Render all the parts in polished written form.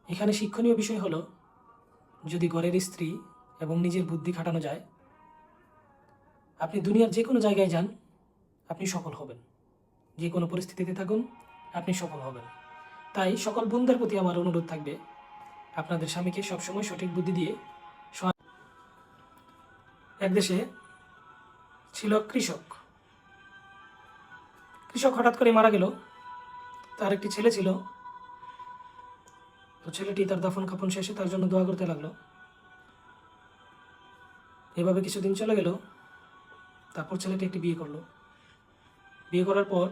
এখানে শিক্ষণীয় বিষয় হলো, যদি ঘরের স্ত্রী এবং নিজের বুদ্ধি খাটানো যায়, আপনি দুনিয়ার যে কোনো জায়গায় যান, আপনি সফল হবেন। যে কোনো পরিস্থিতিতে থাকুন, আপনি সফল হবেন। তাই সকল বোনদের প্রতি আমার অনুরোধ থাকবে, আপনাদের স্বামীকে সবসময় সঠিক বুদ্ধি দিয়ে। এক দেশে ছিল কৃষক। কৃষক হঠাৎ করে মারা গেল। তার একটি ছেলে ছিল। তো ছেলেটি তার দাফন কাফন শেষে তার জন্য দোয়া করতে লাগলো। এভাবে কিছুদিন চলে গেল। তারপর ছেলেটি একটি বিয়ে করলো। বিয়ে করার পর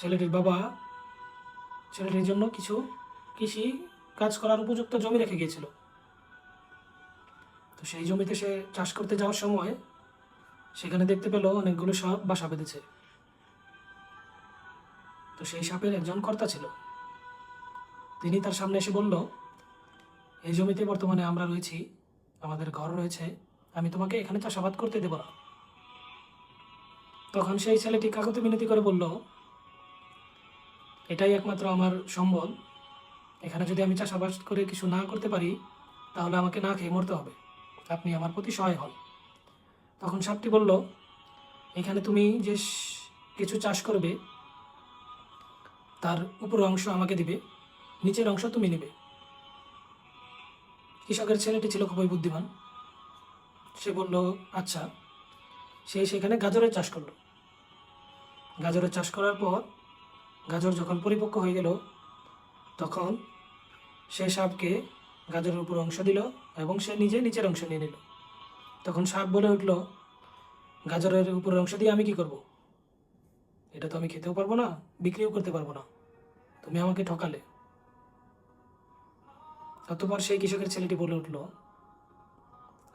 ছেলেটির বাবা ছেলেটির জন্য কিছু কৃষি কাজ করার উপযুক্ত জমি রেখে গিয়েছিল। তো সেই জমিতে সে চাষ করতে যাওয়ার সময় সেখানে দেখতে পেল অনেকগুলো সাপ বাসা বেঁধেছে। তো সেই সাপের একজন কর্তা ছিল। তিনি তার সামনে এসে বলল, এই জমিতে বর্তমানে আমরা রয়েছি, আমাদের ঘর রয়েছে, আমি তোমাকে এখানে চাষাবাদ করতে দেব না। তখন সেই ছেলেটি কাকুতি মিনতি করে বলল, এটাই একমাত্র আমার সম্বল, এখানে যদি আমি চাষাবাদ করে কিছু না করতে পারি তাহলে আমাকে না খেয়ে মরতে হবে, আপনি আমার প্রতি সহায় হন। তখন সাপটি বলল, এখানে তুমি যে কিছু চাষ করবে তার উপরের অংশ আমাকে দিবে, নিচের অংশ তুমি নেবে। কৃষকের ছেলেটি ছিল খুবই বুদ্ধিমান। সে বলল, আচ্ছা। সে সেখানে গাজরের চাষ করলো। গাজরের চাষ করার পর গাজর যখন পরিপক্ক হয়ে গেল, তখন সে সাপকে গাজরের উপর অংশ দিল এবং সে নিজে নিচের অংশ নিয়ে নিল। তখন সাপ বলে উঠল, গাজরের উপরের অংশ দিয়ে আমি কি করব? এটা তো আমি খেতেও পারবো না, বিক্রিও করতে পারবো না, তুমি আমাকে ঠকালে। অতঃপর সেই কৃষকের ছেলেটি বলে উঠল,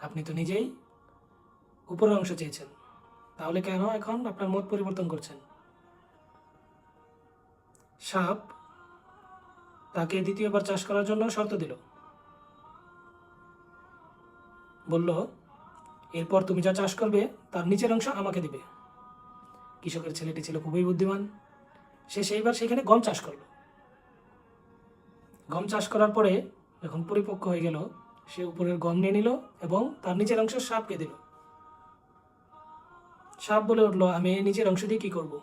আপনি তো নিজেই উপরের অংশ চেয়েছেন, তাহলে কেন এখন আপনার মত পরিবর্তন করছেন? সাপ তাকে দ্বিতীয়বার চাষ করার জন্য শর্ত দিল। বলল, এরপর তুমি যা চাষ করবে তার নিচের অংশ আমাকে দিবে। কৃষকের ছেলেটি ছিল খুবই বুদ্ধিমান। সে সেইবার সেখানে গম চাষ করলো। গম চাষ করার পরে যখন পরিপক্ক হয়ে গেল, সে উপরের গম নিয়ে নিল এবং তার নিচের অংশ সাপকে দিল। সাপ বলে উঠলো, আমি এই নিচের অংশ দিয়ে কি করব?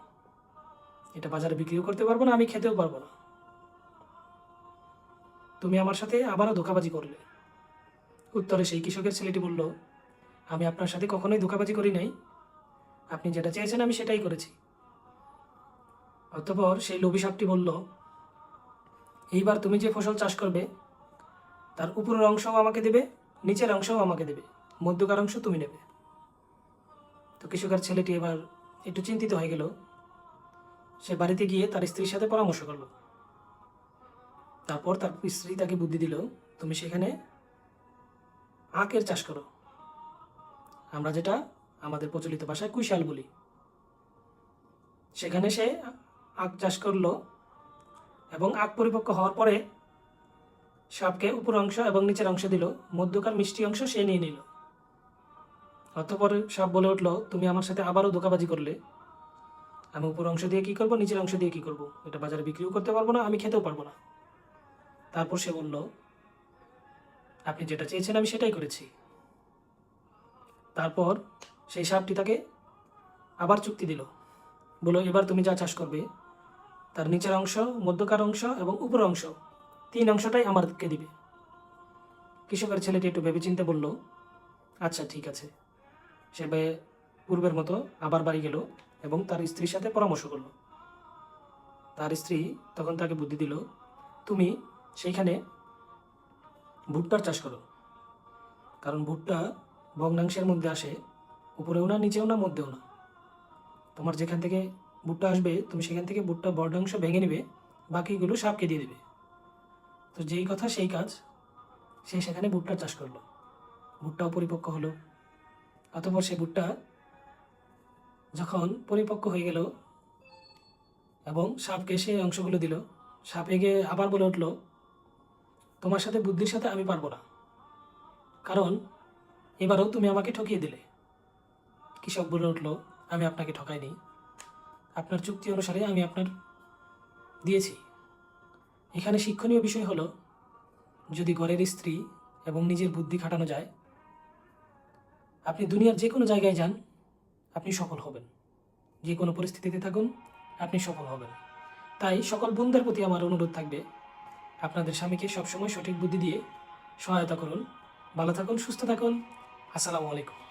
এটা বাজারে বিক্রিও করতে পারবো না, আমি খেতেও পারবো না। তুমি আমার সাথে আবারও ধোঁকাবাজি করলে। উত্তরে সেই কৃষকের ছেলেটি বলল, আমি আপনার সাথে কখনোই ধোঁকাবাজি করি নাই, আপনি যেটা চেয়েছেন আমি সেটাই করেছি। অতঃপর সেই লোভী সাপটি বলল, এইবার তুমি যে ফসল চাষ করবে তার উপরের অংশও আমাকে দেবে, নিচের অংশও আমাকে দেবে, মধ্যকার অংশ তুমি নেবে। তো কৃষকের ছেলেটি এবার একটু চিন্তিত হয়ে গেল। সে বাড়িতে গিয়ে তার স্ত্রীর সাথে পরামর্শ করলো। তারপর তার স্ত্রী তাকে বুদ্ধি দিল, তুমি সেখানে আখের চাষ করো, আমরা যেটা আমাদের প্রচলিত ভাষায় কুইশাল বলি। সেখানে সে আখ চাষ করলো এবং আখ পরিপক্ক হওয়ার পরে সাপকে উপর অংশ এবং নিচের অংশ দিল, মধ্যকার মিষ্টি অংশ সে নিয়ে নিল। অতঃপর সাপ বলে উঠলো, তুমি আমার সাথে আবারও ধোঁকাবাজি করলে, আমি উপর অংশ দিয়ে কি করব, নিচের অংশ দিয়ে কি করব? এটা বাজারে বিক্রিও করতে পারবো না, আমি খেতেও পারবো না। তারপর সে বলল, আপনি যেটা চেয়েছেন আমি সেটাই করেছি। তারপর সেই সাপটি তাকে আবার চুক্তি দিল, বলো এবার তুমি যা চাষ করবে তার নিচের অংশ, মধ্যকার অংশ এবং উপর অংশ, তিন অংশটাই আমাদেরকে দিবে। কৃষকের ছেলেটি একটু ভেবেচিন্তে বলল, আচ্ছা ঠিক আছে। সে পূর্বের মতো আবার বাড়ি গেল এবং তার স্ত্রীর সাথে পরামর্শ করলো। তার স্ত্রী তখন তাকে বুদ্ধি দিল, তুমি সেইখানে ভুট্টার চাষ করো, কারণ ভুট্টা ভগ্নাংশের মধ্যে আসে, উপরেও না, নিচেও না, মধ্যেও না। তোমার যেখান থেকে ভুট্টা আসবে তুমি সেখান থেকে ভুট্টা ভগ্নাংশ ভেঙে নেবে, বাকিগুলো সাপকে দিয়ে দেবে। তো যেই কথা সেই কাজ, সে সেখানে ভুট্টার চাষ করলো। ভুট্টাও পরিপক্ক হলো। অতঃপর সে ভুট্টা যখন পরিপক্ক হয়ে গেল এবং সাপকে সেই অংশগুলো দিল, সাপে গিয়ে আবার বলে উঠল, তোমার সাথে বুদ্ধির সাথে আমি পারবো না, কারণ এবারও তুমি আমাকে ঠকিয়ে দিলে। কৃষক বলে উঠল, আমি আপনাকে ঠকাইনি, আপনার চুক্তি অনুসারে আমি আপনার দিয়েছি, এখানে শিক্ষণীয় বিষয় হলো, যদি ঘরের স্ত্রী এবং নিজের বুদ্ধি খাটানো যায়, আপনি দুনিয়ার যে কোনো জায়গায় যান, আপনি সফল হবেন। যে কোনো পরিস্থিতিতে থাকুন, আপনি সফল হবেন। তাই সকল বোনদের প্রতি আমার অনুরোধ থাকবে, আপনাদের স্বামীকে সবসময় সঠিক বুদ্ধি দিয়ে সহায়তা করুন। ভালো থাকুন, সুস্থ থাকুন। আসসালামু আলাইকুম।